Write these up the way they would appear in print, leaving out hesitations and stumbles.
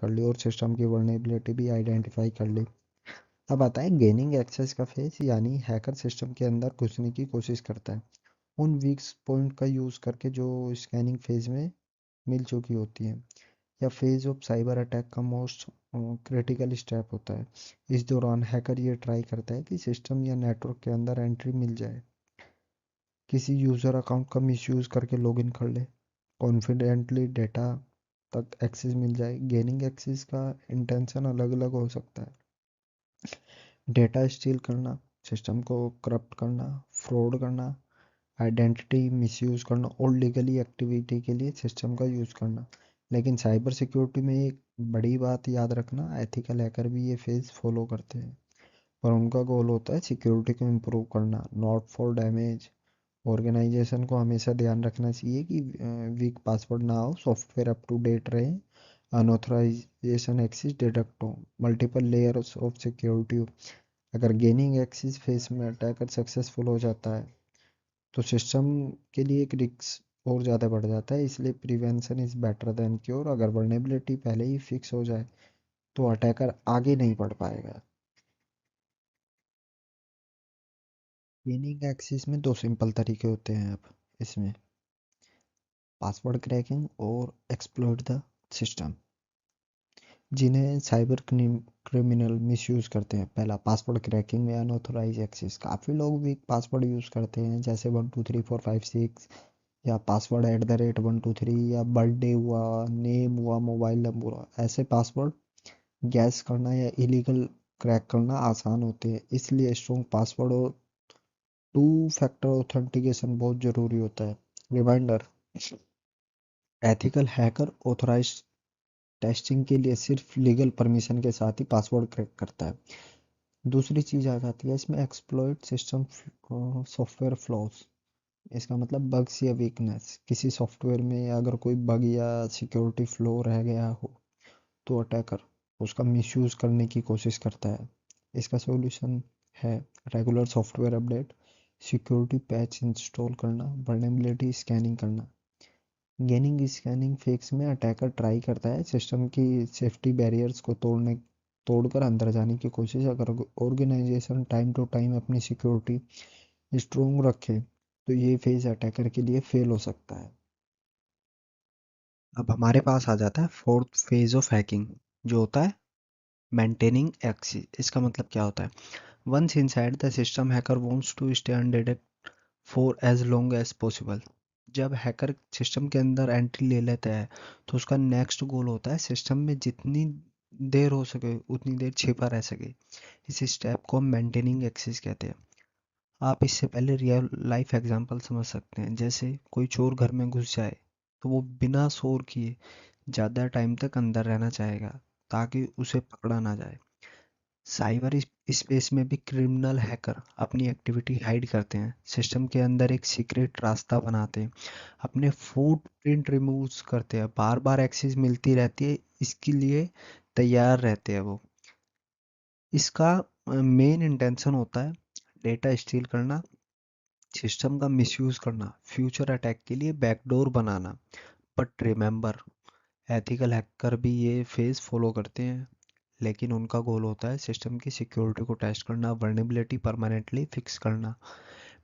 कर ली और सिस्टम की वर्नेबिलिटी भी आइडेंटिफाई कर ली। अब आता है गेनिंग एक्सेस का फेज, यानी हैकर सिस्टम के अंदर घुसने की कोशिश करता है उन वीक पॉइंट का यूज़ करके जो स्कैनिंग फेज में मिल चुकी होती हैं। या फेज ऑफ साइबर अटैक का मोस्ट क्रिटिकल स्टेप होता है। इस दौरान हैकर ये ट्राई करता है कि सिस्टम या नेटवर्क के अंदर एंट्री मिल जाए, किसी यूज़र अकाउंट का मिसयूज़ करके लॉगिन कर ले, कॉन्फिडेंटली डेटा तक एक्सेस मिल जाए। गेनिंग एक्सेस का इंटेंशन अलग अलग हो सकता है। डेटा स्टील करना, सिस्टम को करप्ट करना, फ्रॉड करना, आइडेंटिटी मिसयूज़ करना और लीगली एक्टिविटी के लिए सिस्टम का यूज़ करना। लेकिन साइबर सिक्योरिटी में एक बड़ी बात याद रखना, एथिकल हैकर भी ये फेज फॉलो करते हैं, पर उनका गोल होता है सिक्योरिटी को इम्प्रूव करना, नॉट फॉर डैमेज। ऑर्गेनाइजेशन को हमेशा ध्यान रखना चाहिए कि वीक पासवर्ड ना हो, सॉफ्टवेयर अप टू डेट रहे, अनऑथराइजेशन एक्सेस डिटेक्ट हो, मल्टीपल लेयर्स ऑफ सिक्योरिटी हो। अगर गेनिंग एक्सेस फेस में अटैकर सक्सेसफुल हो जाता है तो सिस्टम के लिए एक रिस्क और ज़्यादा बढ़ जाता है, इसलिए prevention is better than cure. अगर वर्नेबिलिटी पहले ही फिक्स हो जाए तो अटैकर आगे नहीं बढ़ पाएगा। गेनिंग एक्सेस में दो सिंपल तरीके होते हैं अब इसमें, पासवर्ड क्रैकिंग और एक्सप्लॉइट द सिस्टम, जिन्हें साइबर क्रिमिनल मिसयूज़ करते हैं। पहला, पासवर्ड क्रैकिंग में अनऑथराइज एक्सेस। काफ़ी लोग भी पासवर्ड यूज़ करते हैं, जैसे 123456 या पासवर्ड @123 या बर्थडे हुआ, नेम हुआ, मोबाइल नंबर हुआ। ऐसे पासवर्ड गैस करना या इलीगल क्रैक करना आसान होते हैं, इसलिए स्ट्रॉन्ग पासवर्ड और टू फैक्टर ऑथेंटिकेशन बहुत ज़रूरी होता है। Reminder, ethical hacker authorise testing के लिए सिर्फ लीगल परमिशन के साथ ही पासवर्ड क्रैक करता है। दूसरी चीज़ आ जाती है इसमें, एक्सप्लॉइट सिस्टम सॉफ्टवेयर फ्लॉज। इसका मतलब बग्स या वीकनेस, किसी सॉफ्टवेयर में अगर कोई बग या सिक्योरिटी फ्लो रह गया हो तो अटैकर उसका मिसयूज़ करने की कोशिश करता है। इसका सॉल्यूशन है regular software update, security patch install करना, वल्नरेबिलिटी स्कैनिंग करना। गेनिंग स्कैनिंग फेक्स में अटैकर ट्राई करता है सिस्टम की सेफ्टी बैरियर्स को तोड़कर अंदर जाने की कोशिश। अगर ऑर्गेनाइजेशन टाइम टू टाइम अपनी सिक्योरिटी स्ट्रोंग रखे तो ये फेज अटैकर के लिए फेल हो सकता है। अब हमारे पास आ जाता है फोर्थ फेज ऑफ हैकिंग, जो होता है मेंटेनिंग एक्सेस। इसका मतलब क्या होता है? Once inside the system, hacker wants to stay undetect for as long as possible. जब हैकर सिस्टम के अंदर एंट्री ले लेता है तो उसका नेक्स्ट गोल होता है सिस्टम में जितनी देर हो सके उतनी देर छिपा रह सके। इस स्टेप को हम मेंटेनिंग एक्सेस कहते हैं। आप इससे पहले रियल लाइफ एग्जांपल समझ सकते हैं, जैसे कोई चोर घर में घुस जाए तो वो बिना शोर किए ज़्यादा टाइम तक अंदर रहना चाहेगा ताकि उसे पकड़ा ना जाए। साइबर स्पेस में भी क्रिमिनल हैकर अपनी एक्टिविटी हाइड करते हैं, सिस्टम के अंदर एक सीक्रेट रास्ता बनाते हैं, अपने फुटप्रिंट रिमूव करते हैं, बार बार एक्सेस मिलती रहती है, इसके लिए तैयार रहते हैं वो। इसका मेन इंटेंशन होता है डेटा स्टील करना, सिस्टम का मिसयूज करना, फ्यूचर अटैक के लिए backdoor banana. But remember, ethical hacker भी ये फेज फॉलो करते हैं, लेकिन उनका गोल होता है सिस्टम की सिक्योरिटी को टेस्ट करना, वर्नेबिलिटी परमानेंटली फिक्स करना।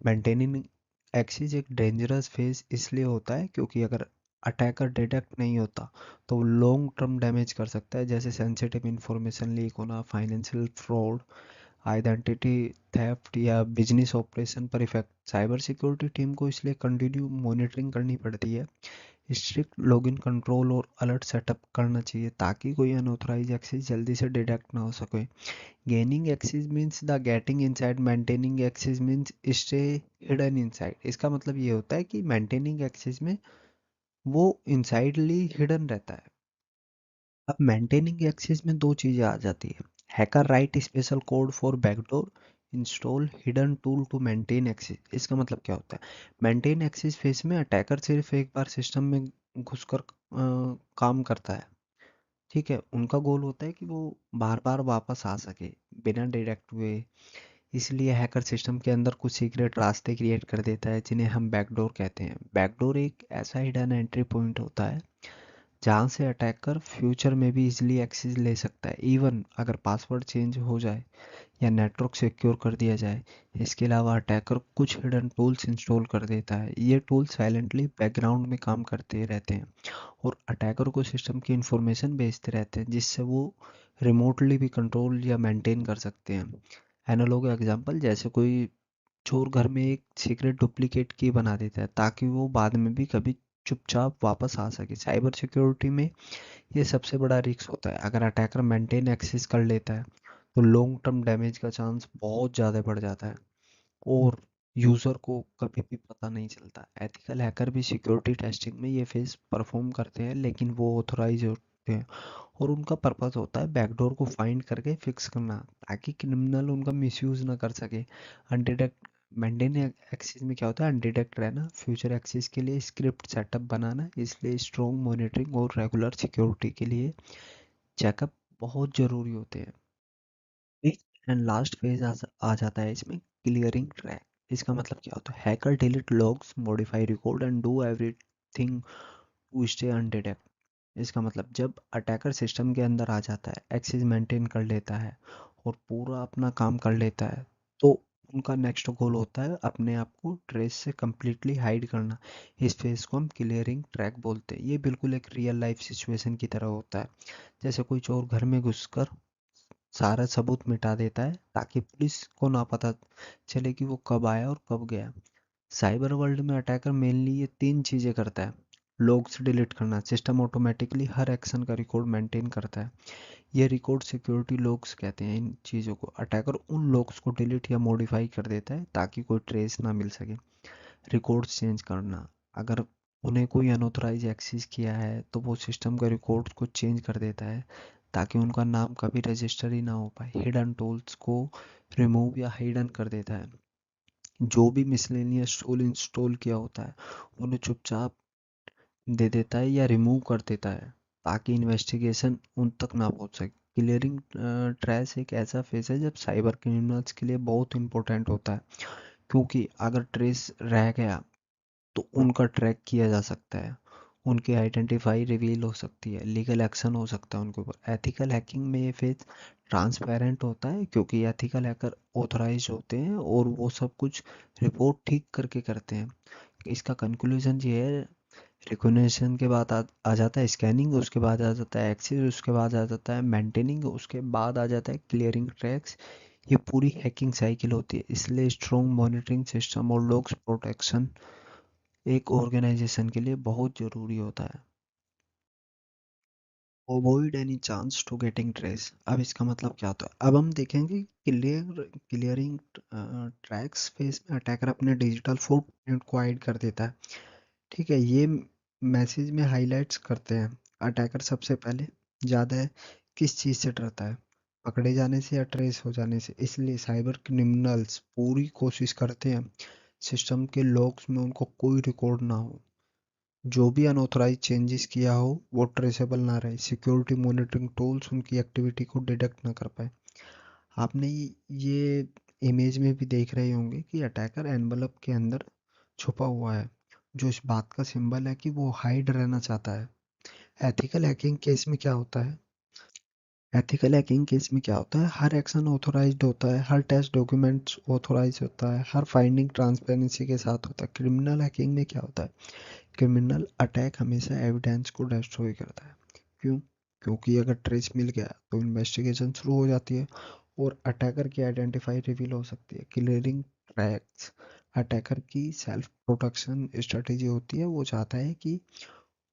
मेंटेनिंग एक्सिस एक डेंजरस फेज इसलिए होता है क्योंकि अगर अटैकर डिटेक्ट नहीं होता तो वो लॉन्ग टर्म डैमेज कर सकता है, जैसे सेंसिटिव इंफॉर्मेशन लीक होना, फाइनेंशियल फ्रॉड, आइडेंटिटी थेफ्ट या बिजनेस ऑपरेशन पर इफेक्ट। साइबर सिक्योरिटी टीम को इसलिए कंटिन्यू मॉनिटरिंग करनी पड़ती है, स्ट्रिक्ट लॉगिन कंट्रोल और अलर्ट सेटअप करना चाहिए ताकि कोई अनऑथराइज एक्सेस जल्दी से डिटेक्ट ना हो सके। Gaining access means the getting inside, maintaining access means stay hidden inside. इसका मतलब ये होता है कि मेंटेनिंग एक्सेस में वो इनसाइडली हिडन रहता है। अब मेंटेनिंग एक्सेस में दो चीज़ें आ जाती है, hacker write special code for backdoor, install hidden tool to maintain access. इसका मतलब क्या होता है? मेंटेन एक्सेस फेस में अटैकर सिर्फ एक बार सिस्टम में घुसकर काम करता है, ठीक है। उनका गोल होता है कि वो बार बार वापस आ सके बिना डिटेक्ट हुए। इसलिए हैकर सिस्टम के अंदर कुछ सीक्रेट रास्ते क्रिएट कर देता है जिन्हें हम बैकडोर कहते हैं। बैकडोर एक ऐसा हिडन एंट्री पॉइंट होता है जहाँ से अटैकर फ्यूचर में भी इजीली एक्सेस ले सकता है, इवन अगर पासवर्ड चेंज हो जाए या नेटवर्क सिक्योर कर दिया जाए। इसके अलावा अटैकर कुछ हिडन टूल्स इंस्टॉल कर देता है। ये टूल्स साइलेंटली बैकग्राउंड में काम करते रहते हैं और अटैकर को सिस्टम की इंफॉर्मेशन भेजते रहते हैं, जिससे वो रिमोटली भी कंट्रोल या मेंटेन कर सकते हैं। एनालॉग एग्जांपल, जैसे कोई चोर घर में एक सीक्रेट डुप्लीकेट की बना देता है ताकि वो बाद में भी कभी चुपचाप वापस आ सके। साइबर सिक्योरिटी में ये सबसे बड़ा रिस्क होता है। अगर अटैकर मेंटेन एक्सेस कर लेता है तो लॉन्ग टर्म डैमेज का चांस बहुत ज़्यादा बढ़ जाता है और यूज़र को कभी भी पता नहीं चलता। एथिकल हैकर भी सिक्योरिटी टेस्टिंग में ये फेस परफॉर्म करते हैं, लेकिन वो ऑथोराइज होते हैं और उनका पर्पस होता है बैकडोर को फाइंड करके फिक्स करना ताकि क्रिमिनल उनका मिसयूज ना कर सके। अनडिटेक्ट मेंटेन एक्सेस में क्या होता है, अनडिटेक्ट रहना, फ्यूचर एक्सेस के लिए स्क्रिप्ट सेटअप बनाना। इसलिए स्ट्रॉन्ग मॉनिटरिंग और रेगुलर सिक्योरिटी के लिए चेकअप बहुत ज़रूरी होते हैं। एंड लास्ट फेज आ जाता है इसमें, क्लियरिंग ट्रैक। इसका मतलब क्या होता है, hacker delete logs, modify record and do everything to stay undetect. इसका मतलब जब अटैकर सिस्टम के अंदर आ जाता है, एक्सेस मेंटेन कर लेता है और पूरा अपना काम कर लेता है, तो उनका नेक्स्ट गोल होता है अपने आप को ट्रेस से कम्प्लीटली हाइड करना। इस फेज को हम क्लियरिंग ट्रैक बोलते हैं। ये बिल्कुल एक रियल लाइफ सिचुएशन की तरह होता है। जैसे कोई चोर घर में घुसकर सारा सबूत मिटा देता है ताकि पुलिस को ना पता चले कि वो कब आया और कब गया। साइबर वर्ल्ड में अटैकर मेनली ये तीन चीज़ें करता है। लॉग्स डिलीट करना, सिस्टम ऑटोमेटिकली हर एक्शन का रिकॉर्ड मेंटेन करता है। ये रिकॉर्ड सिक्योरिटी लॉग्स कहते हैं। इन चीज़ों को अटैकर उन लॉग्स को डिलीट या मॉडिफाई कर देता है ताकि कोई ट्रेस ना मिल सके। रिकॉर्ड्स चेंज करना, अगर उन्हें कोई अनऑथराइज एक्सेस किया है तो वो सिस्टम का रिकॉर्ड्स को चेंज कर देता है ताकि उनका नाम कभी रजिस्टर ही ना हो पाए। हिडन टूल्स को रिमूव या हिडन कर देता है। जो भी मिसलेनियस टूल इंस्टॉल किया होता है उन्हें चुपचाप दे देता है या रिमूव कर देता है ताकि इन्वेस्टिगेशन उन तक ना पहुंच सके। क्लियरिंग ट्रैश एक ऐसा फेस है जब साइबर क्रिमिनल्स के लिए बहुत इंपॉर्टेंट होता है, क्योंकि अगर ट्रेस रह गया तो उनका ट्रैक किया जा सकता है, उनकी आइडेंटिफाई रिवील हो सकती है, लीगल एक्शन हो सकता है उनके ऊपर। एथिकल हैकिंग में ये फेज ट्रांसपेरेंट होता है क्योंकि एथिकल हैकर ऑथराइज होते हैं और वो सब कुछ रिपोर्ट ठीक करके करते हैं। इसका कंक्लूजन ये है, रिकॉग्निशन के बाद आ जाता है स्कैनिंग, उसके बाद आ जाता है एक्सेस, उसके बाद आ जाता है मेंटेनिंग, उसके बाद आ जाता है क्लियरिंग ट्रैक्स। ये पूरी हैकिंग साइकिल होती है। इसलिए स्ट्रॉन्ग मॉनिटरिंग सिस्टम और लॉग्स प्रोटेक्शन एक ऑर्गेनाइजेशन के लिए बहुत ज़रूरी होता है। Avoid any chance to getting trace. अब इसका मतलब क्या होता है, अब हम देखेंगे क्लियरिंग ट्रैक्स फेस में अटैकर अपने डिजिटल फुटप्रिंट को हाइड कर देता है। ठीक है, ये मैसेज में हाइलाइट्स करते हैं। अटैकर सबसे पहले ज़्यादा है किस चीज़ से डरता है, पकड़े जाने से या ट्रेस हो जाने से। इसलिए साइबर क्रिमिनल्स पूरी कोशिश करते हैं सिस्टम के लॉग्स में उनको कोई रिकॉर्ड ना हो, जो भी अनऑथराइज चेंजेस किया हो वो ट्रेसेबल ना रहे, सिक्योरिटी मॉनिटरिंग टूल्स उनकी एक्टिविटी को डिटेक्ट ना कर पाए। आपने ये इमेज में भी देख रहे होंगे कि अटैकर एनवलप के अंदर छुपा हुआ है, जो इस बात का सिंबल है कि वो हाइड रहना चाहता है। एथिकल हैकिंग केस में क्या होता है, एथिकल हैकिंग केस में क्या होता है, हर एक्शन ऑथोराइज्ड होता है, हर टेस्ट डॉक्यूमेंट्स ऑथोराइज होता है, हर फाइंडिंग ट्रांसपेरेंसी के साथ होता है। क्रिमिनल हैकिंग में क्या होता है, क्रिमिनल अटैक हमेशा एविडेंस को डिस्ट्रॉय करता है। क्यों? क्योंकि अगर ट्रेस मिल गया तो इन्वेस्टिगेशन शुरू हो जाती है और अटैकर की आइडेंटिफाई रिवील हो सकती है। क्लियरिंग ट्रैक्स अटैकर की सेल्फ प्रोटेक्शन स्ट्रेटेजी होती है। वो चाहता है कि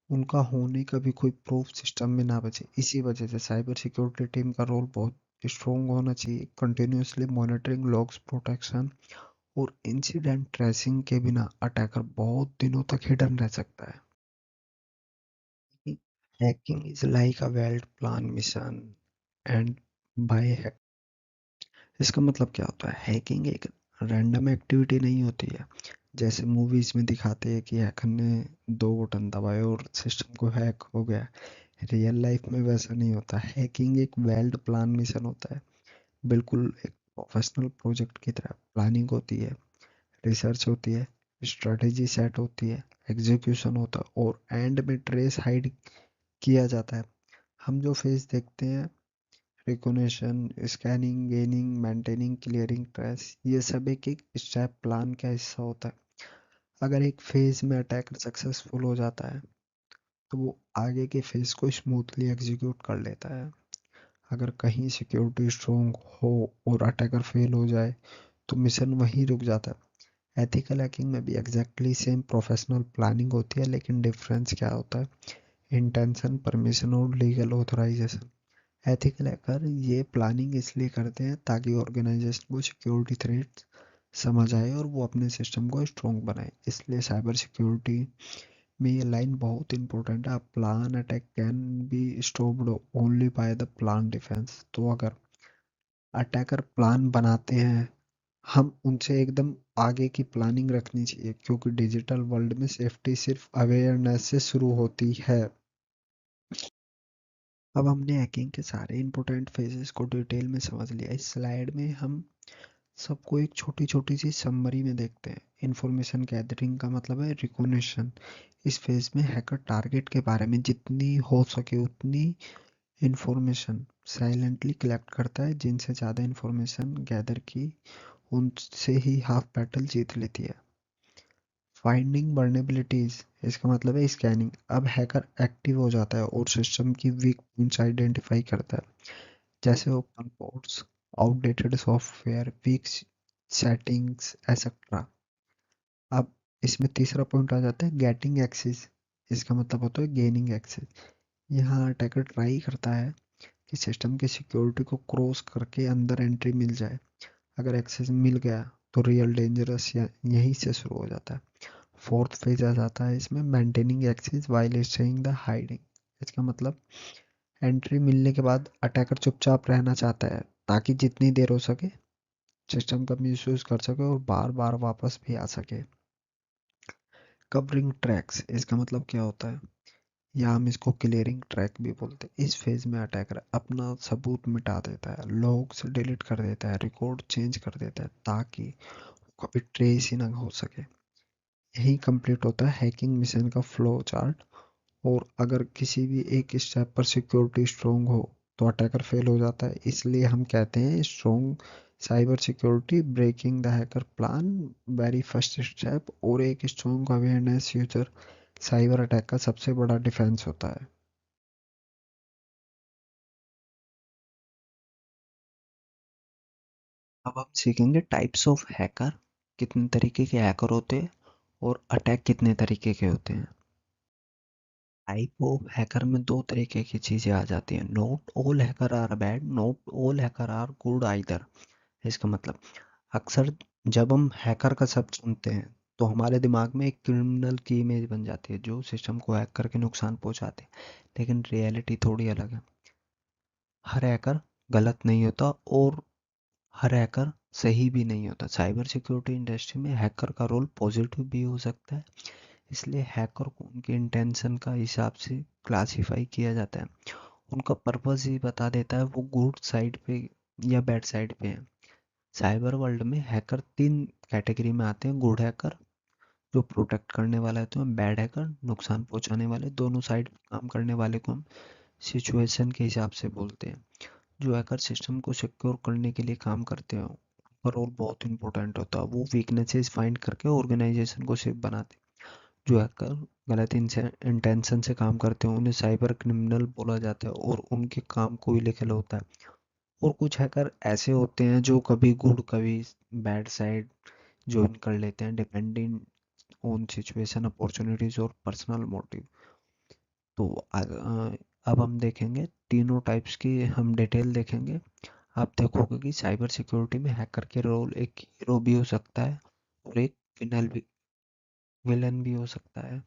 उनका होने का भी कोई प्रूफ सिस्टम में ना बचे। इसी वजह से साइबर सिक्योरिटी टीम का रोल बहुत स्ट्रॉन्ग होना चाहिए। कंटिन्यूसली मॉनिटरिंग, लॉग्स प्रोटेक्शन और इंसिडेंट ट्रेसिंग के बिना अटैकर बहुत दिनों तक हिडन रह सकता है। Hacking is like a well plan mission and by hack. इसका मतलब क्या होता है, हैकिंग एक रैंडम एक्टिविटी नहीं होती है जैसे मूवीज में दिखाते हैं कि हैकर ने दो बटन दबाए और सिस्टम को हैक हो गया। रियल लाइफ में वैसा नहीं होता। हैकिंग एक वेल प्लान मिशन होता है, बिल्कुल एक प्रोफेशनल प्रोजेक्ट की तरह। प्लानिंग होती है, रिसर्च होती है, स्ट्रेटेजी सेट होती है, एग्जीक्यूशन होता है और एंड में ट्रेस हाइड किया जाता है। हम जो फेज देखते हैं, recognition, scanning, gaining, maintaining, clearing, trace, ये सब एक एक स्टेप प्लान का हिस्सा होता है। अगर एक फेज में अटैकर सक्सेसफुल हो जाता है तो वो आगे के फेज को स्मूथली एग्जीक्यूट कर लेता है। अगर कहीं सिक्योरिटी स्ट्रोंग हो और अटैकर फेल हो जाए तो मिशन वहीं रुक जाता है। एथिकल हैकिंग में भी एग्जैक्टली सेम प्रोफेशनल प्लानिंग होती है, लेकिन डिफरेंस क्या होता है? इंटेंशन, परमिशन और लीगल ऑथराइजेशन। एथिकल हैकर ये प्लानिंग इसलिए करते हैं ताकि ऑर्गेनाइजेशन को सिक्योरिटी थ्रेट्स समझ आए और वो अपने सिस्टम को स्ट्रॉन्ग बनाए। इसलिए साइबर सिक्योरिटी में ये लाइन बहुत इंपॉर्टेंट है। A plan attack can be stopped only by the plan defence. तो अगर अटैकर प्लान बनाते हैं, हम उनसे एकदम आगे की प्लानिंग रखनी चाहिए, क्योंकि डिजिटल वर्ल्ड में सेफ्टी सिर्फ अवेयरनेस से शुरू होती है। अब हमने हैकिंग के सारे इंपॉर्टेंट फेजेस को डिटेल में समझ लिया। इस स्लाइड में हम सबको एक छोटी छोटी सी समरी में देखते हैं। इंफॉर्मेशन गैदरिंग का मतलब है रिकॉग्निशन। इस फेज में हैकर टारगेट के बारे में जितनी हो सके उतनी इंफॉर्मेशन साइलेंटली कलेक्ट करता है। जिनसे ज़्यादा इंफॉर्मेशन गैदर की, उनसे ही हाफ बैटल जीत लेती है। फाइंडिंग वर्नेबिलिटीज, इसका मतलब है स्कैनिंग। अब हैकर एक्टिव हो जाता है और सिस्टम की वीक पॉइंट्स आइडेंटिफाई करता है, जैसे open ports, outdated software, weak settings etcetera. अब इसमें तीसरा पॉइंट आ जाता है गेटिंग एक्सेस। इसका मतलब होता है गेनिंग एक्सेस। यहाँ अटैकर ट्राई करता है कि सिस्टम की सिक्योरिटी को क्रॉस करके अंदर एंट्री मिल जाए। अगर एक्सेस मिल गया तो रियल डेंजरस यहीं से शुरू हो जाता है। फोर्थ फेज आ जाता है इसमें maintaining access while staying the hiding. इसका मतलब एंट्री मिलने के बाद अटैकर चुपचाप रहना चाहता है ताकि जितनी देर हो सके सिस्टम का मिसयूज कर सके और बार बार वापस भी आ सके। कवरिंग ट्रैक्स, इसका मतलब क्या होता है? या हम इसको क्लियरिंग ट्रैक भी बोलते हैं। इस फेज में अटैकर अपना सबूत मिटा देता है, लॉग्स डिलीट कर देता है, रिकॉर्ड चेंज कर देता है ताकि कभी ट्रेस ही ना हो सके। यही कंप्लीट होता है हैकिंग मिशन का फ्लो चार्ट। और अगर किसी भी एक स्टेप पर सिक्योरिटी स्ट्रोंग हो तो अटैकर फेल हो जाता है। इसलिए हम कहते हैं strong cyber security breaking the hacker plan very first step. और एक strong awareness future cyber attack का सबसे बड़ा डिफेंस होता है। अब हम सीखेंगे टाइप्स ऑफ हैकर, कितने तरीके के हैकर होते हैं और अटैक कितने तरीके के होते हैं। टाइप ऑफ हैकर में दो तरीके की चीजें आ जाती हैं। Not all hacker are bad, not all hacker are good either. इसका मतलब अक्सर जब हम हैकर का शब्द सुनते हैं तो हमारे दिमाग में एक क्रिमिनल की इमेज बन जाती है जो सिस्टम को हैक करके नुकसान पहुंचाते हैं। लेकिन रियलिटी थोड़ी अलग है। हर हैकर गलत नहीं होता और हर हैकर सही भी नहीं होता। साइबर सिक्योरिटी इंडस्ट्री में हैकर का रोल पॉजिटिव भी हो सकता है। इसलिए हैकर को उनके इंटेंशन का हिसाब से क्लासिफाई किया जाता है। उनका पर्पस ही बता देता है वो गुड साइड पे या बैड साइड पे है। साइबर वर्ल्ड में हैकर तीन कैटेगरी में आते हैं। गुड हैकर जो प्रोटेक्ट करने वाला है, तो हम बैड हैकर नुकसान पहुंचाने वाले। दोनों साइड काम करने वाले को हम सिचुएशन के हिसाब से बोलते हैं। जो हैकर सिस्टम को सिक्योर करने के लिए काम करते हैं उनका रोल बहुत इंपॉर्टेंट होता है। वो वीकनेसेस फाइंड करके ऑर्गेनाइजेशन को सेफ बनाते हैं। जो हैकर गलत इंटेंशन से काम करते हैं उन्हें साइबर क्रिमिनल बोला जाता है और उनके काम को इलीगल होता है। और कुछ हैकर ऐसे होते हैं जो कभी गुड कभी बैड साइड ज्वाइन कर लेते हैं, डिपेंडिंग ऑन सिचुएशन, अपॉर्चुनिटीज और पर्सनल मोटिव। तो अब हम देखेंगे तीनों टाइप्स की, हम डिटेल देखेंगे। आप देखोगे कि साइबर सिक्योरिटी में हैकर के रोल एक हीरो भी हो सकता है और एक विलन भी हो सकता है।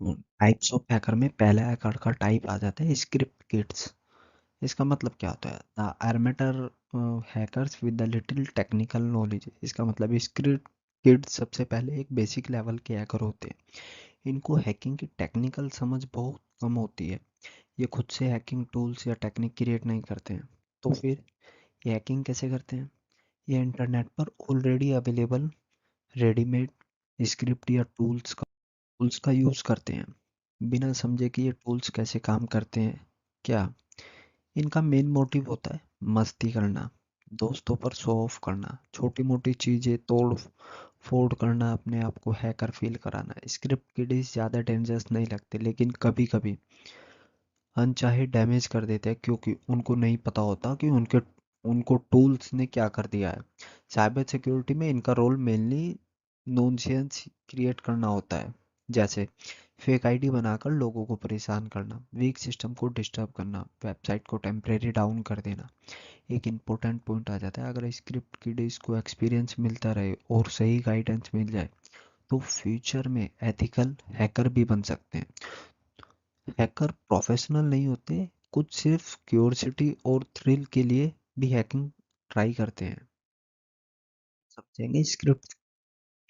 टाइप्स ऑफ हैकर में पहला हैकर का टाइप आ जाता है स्क्रिप्ट किड्स। इसका मतलब क्या होता है? The amateur hackers with the little technical knowledge. इसका मतलब स्क्रिप्ट किड्स सबसे पहले एक बेसिक लेवल के हैकर होते हैं। इनको हैकिंग की टेक्निकल समझ बहुत कम होती है। ये खुद से हैकिंग टूल्स या टेक्निक क्रिएट नहीं करते हैं। तो फिर ये हैकिंग कैसे करते हैं? ये इंटरनेट पर ऑलरेडी अवेलेबल रेडीमेड स्क्रिप्ट या टूल्स का यूज़ करते हैं। बिना समझे कि ये टूल्स कैसे काम करते हैं। क्या इनका मेन मोटिव होता है? मस्ती करना, दोस्तों पर शो ऑफ करना, छोटी मोटी चीज़ें तोड़ फोड़ करना, अपने आप को हैकर फील कराना। स्क्रिप्ट किडीज ज़्यादा डेंजरस नहीं लगते, लेकिन कभी कभी अनचाहे डैमेज कर देते हैं, क्योंकि उनको नहीं पता होता कि उनको टूल्स ने क्या कर दिया है। साइबर सिक्योरिटी में इनका रोल मेनली नोनसेंस क्रिएट करना होता है, जैसे फेक आईडी बनाकर लोगों को परेशान करना, वीक सिस्टम को डिस्टर्ब करना, वेबसाइट को टेम्परेरी डाउन कर देना। एक इम्पोर्टेंट पॉइंट आ जाता है, अगर स्क्रिप्ट किडीज को एक्सपीरियंस मिलता रहे और सही गाइडेंस मिल जाए तो फ्यूचर में एथिकल हैकर भी बन सकते हैं। हैकर प्रोफेशनल नहीं होते, कुछ सिर्फ क्यूरियोसिटी और थ्रिल के लिए भी हैकिंग ट्राई करते हैं। समझेंगे स्क्रिप्ट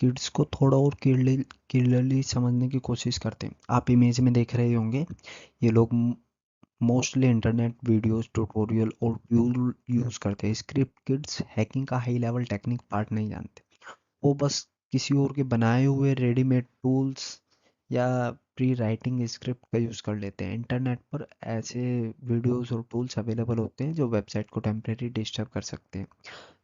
किड्स को थोड़ा और क्लियरली समझने की कोशिश करते हैं। आप इमेज में देख रहे होंगे, ये लोग मोस्टली इंटरनेट वीडियोस, ट्यूटोरियल और टूल यूज करते हैं। स्क्रिप्ट किड्स हैकिंग का हाई लेवल टेक्निक पार्ट नहीं जानते, वो बस किसी और के बनाए हुए रेडीमेड टूल्स या प्री राइटिंग स्क्रिप्ट का यूज़ कर लेते हैं। इंटरनेट पर ऐसे वीडियोस और टूल्स अवेलेबल होते हैं जो वेबसाइट को टेम्परेरी डिस्टर्ब कर सकते हैं,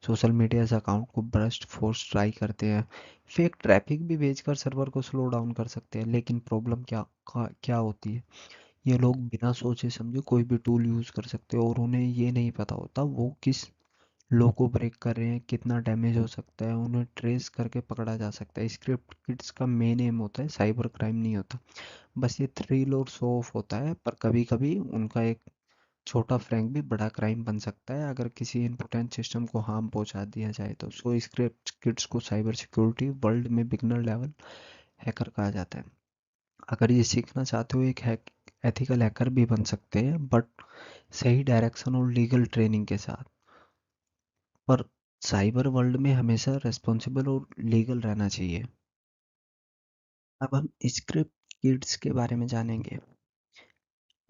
सोशल मीडिया से अकाउंट को ब्रस्ट फोर्स ट्राई करते हैं, फेक ट्रैफिक भी भेजकर सर्वर को स्लो डाउन कर सकते हैं। लेकिन प्रॉब्लम क्या होती है, ये लोग बिना सोचे समझे कोई भी टूल यूज़ कर सकते हैं और उन्हें ये नहीं पता होता वो किस लो को ब्रेक कर रहे हैं, कितना डैमेज हो सकता है, उन्हें ट्रेस करके पकड़ा जा सकता है। स्क्रिप्ट किड्स का मेन एम होता है साइबर क्राइम नहीं होता, बस ये थ्रिल और शो ऑफ होता है। पर कभी कभी उनका एक छोटा फ्रैंक भी बड़ा क्राइम बन सकता है अगर किसी इंपोर्टेंट सिस्टम को हार्म पहुंचा दिया जाए तो। सो स्क्रिप्ट किड्स को साइबर सिक्योरिटी वर्ल्ड में बिगनर लेवल हैकर कहा जाता है। अगर ये सीखना चाहते हो, एक एथिकल हैकर भी बन सकते हैं, बट सही डायरेक्शन और लीगल ट्रेनिंग के साथ। पर साइबर वर्ल्ड में हमेशा रिस्पॉन्सिबल और लीगल रहना चाहिए। अब हम स्क्रिप्ट किड्स के बारे में जानेंगे।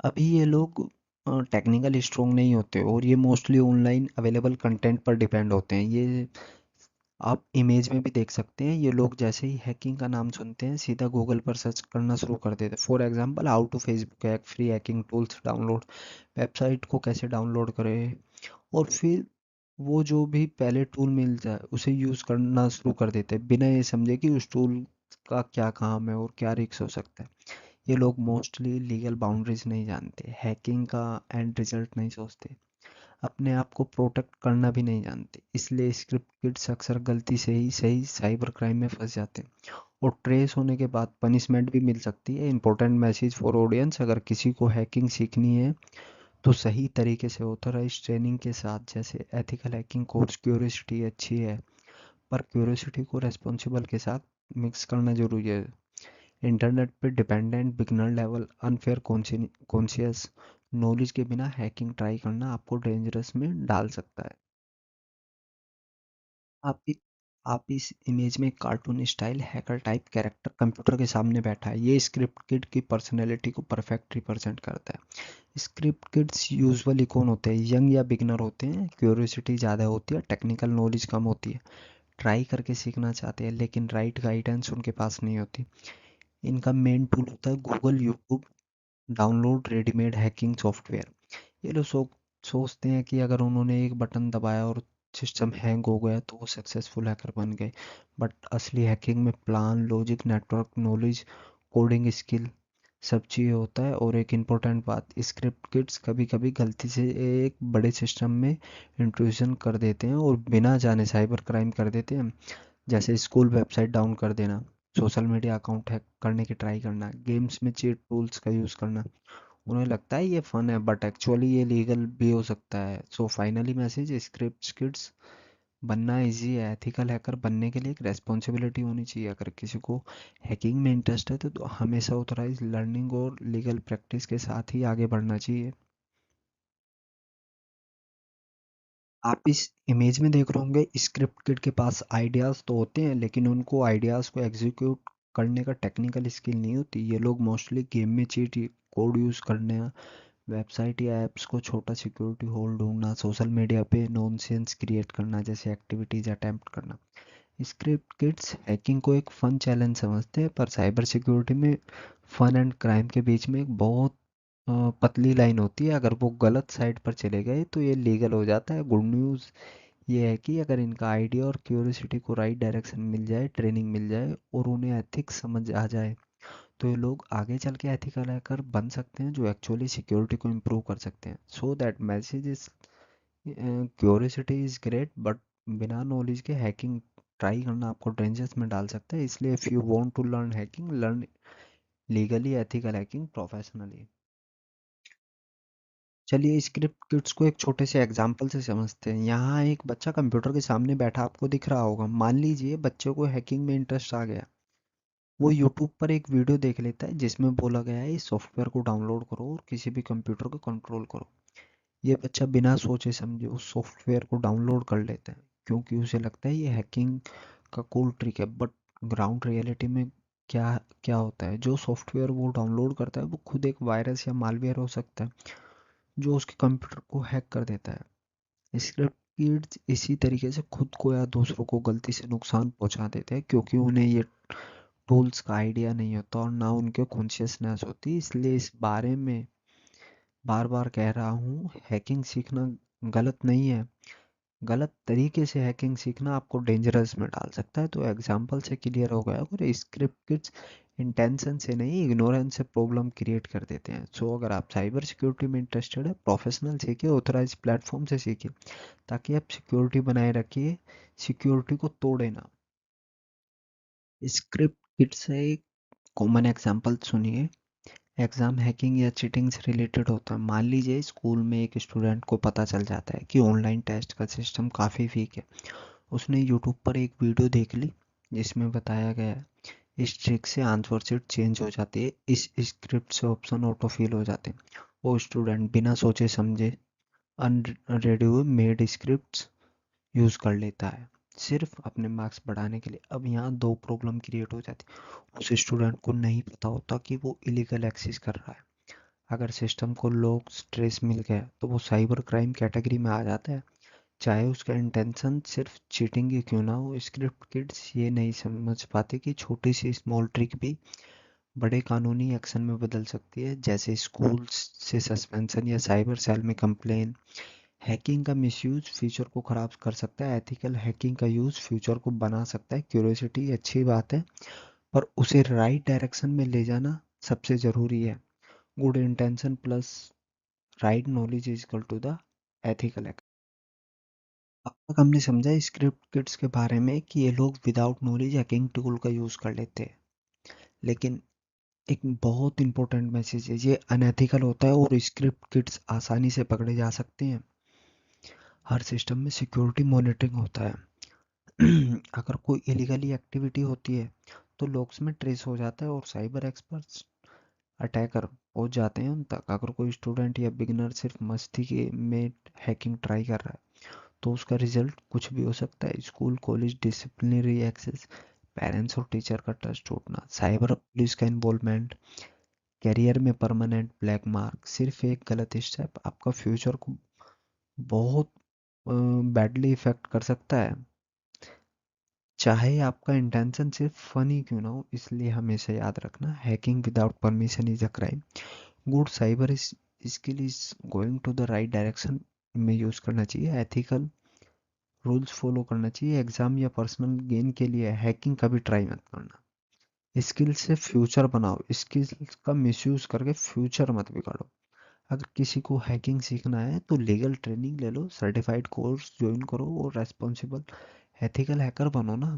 अभी ये लोग टेक्निकल स्ट्रोंग नहीं होते और ये मोस्टली ऑनलाइन अवेलेबल कंटेंट पर डिपेंड होते हैं। ये आप इमेज में भी देख सकते हैं, ये लोग जैसे ही हैकिंग का नाम सुनते हैं सीधा गूगल पर सर्च करना शुरू कर देते हैं। For example, how to Facebook hack, free hacking tools download, website को कैसे डाउनलोड करें, और फिर वो जो भी पहले टूल मिल जाए उसे यूज़ करना शुरू कर देते हैं, बिना ये समझे कि उस टूल का क्या काम है और क्या रिस्क हो सकता है। ये लोग मोस्टली लीगल बाउंड्रीज नहीं जानते, हैकिंग का एंड रिजल्ट नहीं सोचते, अपने आप को प्रोटेक्ट करना भी नहीं जानते, इसलिए स्क्रिप्ट किड्स अक्सर गलती से ही सही साइबर क्राइम में फंस जाते हैं और ट्रेस होने के बाद पनिशमेंट भी मिल सकती है। इंपॉर्टेंट मैसेज फॉर ऑडियंस, अगर किसी को हैकिंग सीखनी है तो सही तरीके से ऑथराइज ट्रेनिंग के साथ, जैसे एथिकल हैकिंग कोर्स। क्यूरियोसिटी अच्छी है, पर क्यूरियोसिटी को रेस्पॉन्सिबल के साथ मिक्स करना जरूरी है। इंटरनेट पे dependent beginner level unfair conscious knowledge के बिना हैकिंग ट्राई करना आपको डेंजरस में डाल सकता है। आप इ- आप इस इमेज में cartoon style hacker type character computer के सामने बैठा है, ये स्क्रिप्ट किड की पर्सनैलिटी को परफेक्ट रिप्रेजेंट करता है। स्क्रिप्ट किड्स यूजुअली कौन होते हैं? यंग या बिगनर होते हैं, क्यूरियोसिटी ज़्यादा होती है, टेक्निकल नॉलेज कम होती है, ट्राई करके सीखना चाहते हैं लेकिन राइट गाइडेंस उनके पास नहीं होती। इनका मेन टूल होता है Google, YouTube, download readymade hacking software. ये लोग सोचते हैं कि अगर उन्होंने एक बटन दबाया और सिस्टम हैंग हो गया तो वो सक्सेसफुल हैकर बन गए, बट असली हैकिंग में plan, logic, network knowledge, coding skill सब चीज़ होता है। और एक इम्पोर्टेंट बात, स्क्रिप्ट किड्स कभी कभी गलती से एक बड़े सिस्टम में इंट्रूजन कर देते हैं और बिना जाने साइबर क्राइम कर देते हैं, जैसे स्कूल वेबसाइट डाउन कर देना, सोशल मीडिया अकाउंट हैक करने की ट्राई करना, गेम्स में चीट टूल्स का यूज़ करना। उन्हें लगता है ये फन है, बट एक्चुअली ये लीगल भी हो सकता है। So finally message, script kids बनना इजी है, एथिकल हैकर बनने के लिए एक रेस्पॉन्सिबिलिटी होनी चाहिए। अगर किसी को हैकिंग में इंटरेस्ट है तो हमेशा ऑथराइज लर्निंग और लीगल प्रैक्टिस के साथ ही आगे बढ़ना चाहिए। आप इस इमेज में देख रहे होंगे, स्क्रिप्ट किड के पास आइडियाज़ तो होते हैं लेकिन उनको आइडियाज़ को एग्जीक्यूट करने का टेक्निकल स्किल नहीं होती। ये लोग मोस्टली गेम में चीट कोड यूज़ करने, वेबसाइट या ऐप्स को छोटा सिक्योरिटी होल ढूंढना, सोशल मीडिया पे नॉनसेंस क्रिएट करना, जैसे एक्टिविटीज अटेम्प्ट करना। स्क्रिप्ट किड्स हैकिंग को एक फन चैलेंज समझते हैं, पर साइबर सिक्योरिटी में फन एंड क्राइम के बीच में एक बहुत पतली लाइन होती है। अगर वो गलत साइड पर चले गए तो ये लीगल हो जाता है। गुड न्यूज़ ये है कि अगर इनका आइडिया और क्यूरियोसिटी को राइट डायरेक्शन मिल जाए, ट्रेनिंग मिल जाए और उन्हें एथिक्स समझ आ जाए, तो ये लोग आगे चल के एथिकल हैकर बन सकते हैं जो एक्चुअली सिक्योरिटी को इम्प्रूव कर सकते हैं। So that message is curiosity is great, but बिना नॉलेज के हैकिंग ट्राई करना आपको डेंजर्स में डाल सकता है। इसलिए if you want to learn hacking, learn legally, ethical hacking professionally. चलिए स्क्रिप्ट किट्स को एक छोटे से एग्जांपल से समझते हैं। यहाँ एक बच्चा कंप्यूटर के सामने बैठा आपको दिख रहा होगा। मान लीजिए बच्चे को हैकिंग में इंटरेस्ट आ गया। वो यूट्यूब पर एक वीडियो देख लेता है जिसमें बोला गया है इस सॉफ्टवेयर को डाउनलोड करो और किसी भी कंप्यूटर को कंट्रोल करो। ये बच्चा बिना सोचे समझे उस सॉफ्टवेयर को डाउनलोड कर लेता है क्योंकि उसे लगता है ये हैकिंग का कूल ट्रिक है। बट ग्राउंड रियलिटी में क्या क्या होता है, जो सॉफ्टवेयर वो डाउनलोड करता है वो खुद एक वायरस या मालवेयर हो सकता है जो उसके कंप्यूटर को हैक कर देता है। स्क्रिप्ट किड्स इसी तरीके से खुद को या दूसरों को गलती से नुकसान पहुंचा देते हैं क्योंकि उन्हें ये टूल्स का आइडिया नहीं होता और ना उनके कॉन्शियसनेस होती। इसलिए इस बारे में बार बार कह रहा हूँ, हैकिंग सीखना गलत नहीं है। गलत तरीके से हैकिंग सीखना आपको डेंजरस में डाल सकता है। तो एग्जाम्पल से क्लियर हो गया, अगर स्क्रिप्ट किड्स इंटेंशन से नहीं, इग्नोरेंस से प्रॉब्लम क्रिएट कर देते हैं। सो अगर आप साइबर सिक्योरिटी में इंटरेस्टेड है, प्रोफेशनल सीखिए, ऑथराइज प्लेटफॉर्म से सीखिए, ताकि आप सिक्योरिटी बनाए रखिए, सिक्योरिटी को तोड़े ना। स्क्रिप्ट किट से एक कॉमन एग्जांपल सुनिए। एग्जाम हैकिंग या चीटिंग से रिलेटेड होता है। मान लीजिए स्कूल में एक स्टूडेंट को पता चल जाता है कि ऑनलाइन टेस्ट का सिस्टम काफ़ी वीक है। उसने यूट्यूब पर एक वीडियो देख ली जिसमें बताया गया है इस ट्रिक से आंसर शीट चेंज हो जाती है, इस स्क्रिप्ट से ऑप्शन ऑटो फिल हो जाते हैं। वो स्टूडेंट बिना सोचे समझे रेडी मेड स्क्रिप्ट यूज़ कर लेता है सिर्फ अपने मार्क्स बढ़ाने के लिए। अब यहाँ दो प्रॉब्लम क्रिएट हो जाती है। उस स्टूडेंट को नहीं पता होता कि वो इलीगल एक्सेस कर रहा है। अगर सिस्टम को लॉक स्ट्रेस मिल गया तो वो साइबर क्राइम कैटेगरी में आ जाता है, चाहे उसका इंटेंशन सिर्फ चीटिंग ही क्यों ना हो। स्क्रिप्ट किड्स ये नहीं समझ पाते कि छोटी सी स्मॉल ट्रिक भी बड़े कानूनी एक्शन में बदल सकती है, जैसे स्कूल से सस्पेंशन या साइबर सेल में कंप्लेन। हैकिंग का मिसयूज फ्यूचर को ख़राब कर सकता है, एथिकल हैकिंग का यूज़ फ्यूचर को बना सकता है। क्यूरियोसिटी अच्छी बात है, पर उसे राइट डायरेक्शन में ले जाना सबसे ज़रूरी है। Good intention plus right knowledge is equal to the ethical act. अब तक हमने समझा स्क्रिप्ट किट्स के बारे में कि ये लोग विदाउट नॉलेज हैकिंग टूल का यूज़ कर लेते हैं, लेकिन एक बहुत इंपॉर्टेंट मैसेज है, ये अनएथिकल होता है और स्क्रिप्ट किट्स आसानी से पकड़े जा सकते हैं। हर सिस्टम में सिक्योरिटी मॉनिटरिंग होता है। अगर कोई इलीगली एक्टिविटी होती है तो लॉग्स में ट्रेस हो जाता है और साइबर एक्सपर्ट्स, अटैकर पहुंच जाते हैं उन तक। अगर कोई स्टूडेंट या बिगिनर सिर्फ मस्ती के में हैकिंग ट्राई कर रहा है तो उसका रिजल्ट कुछ भी हो सकता है। School, college, disciplinary access, parents और टीचर का ट्रस्ट टूटना, साइबर पुलिस का इन्वॉल्वमेंट, करियर में परमानेंट ब्लैक मार्क। सिर्फ एक गलत स्टेप आपका फ्यूचर को बहुत बैडली इफेक्ट कर सकता है, चाहे आपका इंटेंशन सिर्फ फनी क्यों ना हो। इसलिए हमेशा याद रखना, hacking without permission is a crime. Good cyber skill is going to the right direction में यूज़ करना चाहिए, एथिकल रूल्स फॉलो करना चाहिए। एग्जाम या पर्सनल गेन के लिए हैकिंग कभी ट्राई मत करना। स्किल से फ्यूचर बनाओ, स्किल का मिसयूज करके फ्यूचर मत बिगाड़ो। अगर किसी को हैकिंग सीखना है तो लीगल ट्रेनिंग ले लो, सर्टिफाइड कोर्स ज्वाइन करो और रेस्पॉन्सिबल एथिकल हैकर बनो ना।